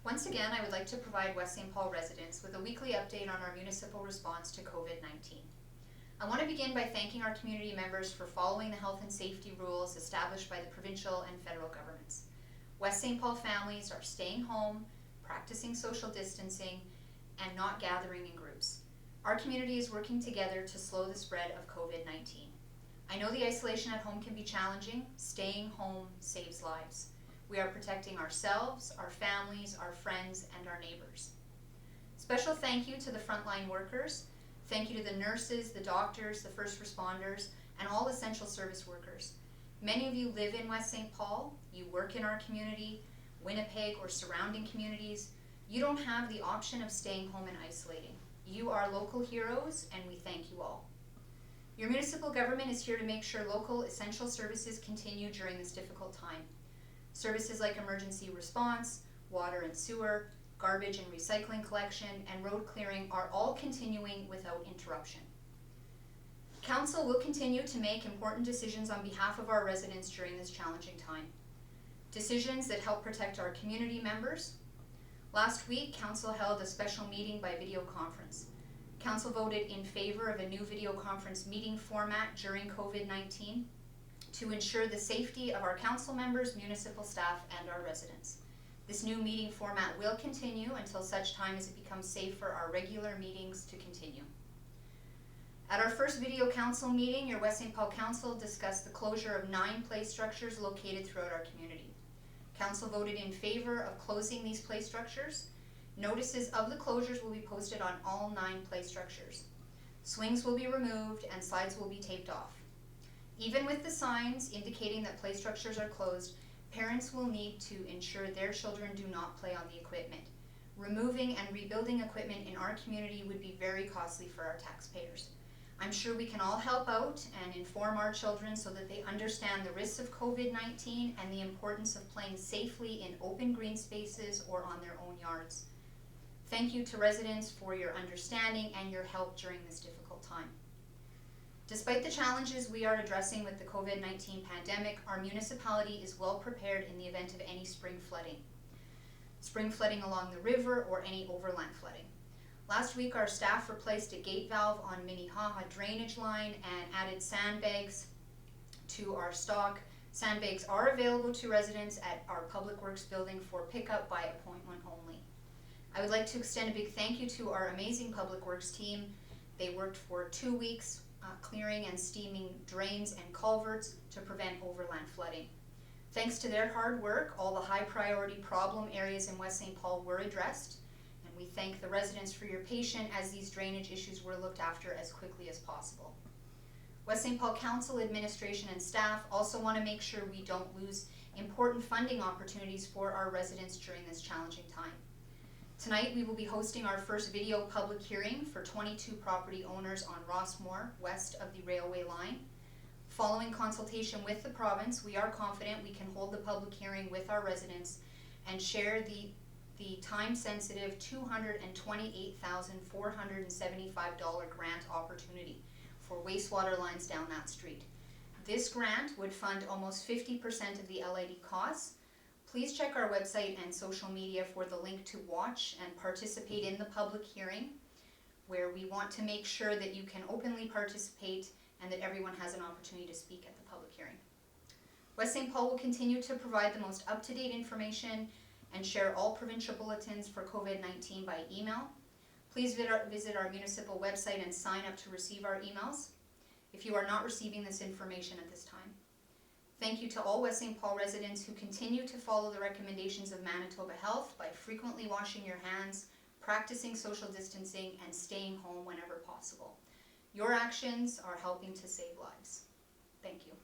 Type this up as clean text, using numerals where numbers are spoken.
Once again, I would like to provide West St. Paul residents with a weekly update on our municipal response to COVID-19. I want to begin by thanking our community members for following the health and safety rules established by the provincial and federal governments. West St. Paul families are staying home, practicing social distancing, and not gathering in groups. Our community is working together to slow the spread of COVID-19. I know the isolation at home can be challenging. Staying home saves lives. We are protecting ourselves, our families, our friends, and our neighbors. Special thank you to the frontline workers. Thank you to the nurses, the doctors, the first responders, and all essential service workers. Many of you live in West St. Paul, you work in our community, Winnipeg, or surrounding communities. You don't have the option of staying home and isolating. You are local heroes, and we thank you all. Your municipal government is here to make sure local essential services continue during this difficult time. Services like emergency response, water and sewer, garbage and recycling collection, and road clearing are all continuing without interruption. Council will continue to make important decisions on behalf of our residents during this challenging time. Decisions that help protect our community members. Last week, Council held a special meeting by video conference. Council voted in favor of a new video conference meeting format during COVID-19 to ensure the safety of our council members, municipal staff, and our residents. This new meeting format will continue until such time as it becomes safe for our regular meetings to continue. At our first video council meeting, your West St. Paul Council discussed the closure of 9 play structures located throughout our community. Council voted in favor of closing these play structures. Notices of the closures will be posted on all 9 play structures. Swings will be removed and slides will be taped off. Even with the signs indicating that play structures are closed, parents will need to ensure their children do not play on the equipment. Removing and rebuilding equipment in our community would be very costly for our taxpayers. I'm sure we can all help out and inform our children so that they understand the risks of COVID-19 and the importance of playing safely in open green spaces or on their own yards. Thank you to residents for your understanding and your help during this difficult time. Despite the challenges we are addressing with the COVID-19 pandemic, our municipality is well prepared in the event of any spring flooding along the river or any overland flooding. Last week, our staff replaced a gate valve on Minnehaha drainage line and added sandbags to our stock. Sandbags are available to residents at our Public Works building for pickup by appointment only. I would like to extend a big thank you to our amazing Public Works team. They worked for 2 weeks clearing and steaming drains and culverts to prevent overland flooding. Thanks to their hard work, all the high priority problem areas in West St. Paul were addressed, and we thank the residents for your patience as these drainage issues were looked after as quickly as possible. West St. Paul Council administration and staff also want to make sure we don't lose important funding opportunities for our residents during this challenging time. Tonight we will be hosting our first video public hearing for 22 property owners on Rossmore, west of the railway line. Following consultation with the province, we are confident we can hold the public hearing with our residents and share the time-sensitive $228,475 grant opportunity for wastewater lines down that street. This grant would fund almost 50% of the LID costs. Please check our website and social media for the link to watch and participate in the public hearing, where we want to make sure that you can openly participate and that everyone has an opportunity to speak at the public hearing. West St. Paul will continue to provide the most up-to-date information and share all provincial bulletins for COVID-19 by email. Please visit our municipal website and sign up to receive our emails if you are not receiving this information at this time. Thank you to all West St. Paul residents who continue to follow the recommendations of Manitoba Health by frequently washing your hands, practicing social distancing, and staying home whenever possible. Your actions are helping to save lives. Thank you.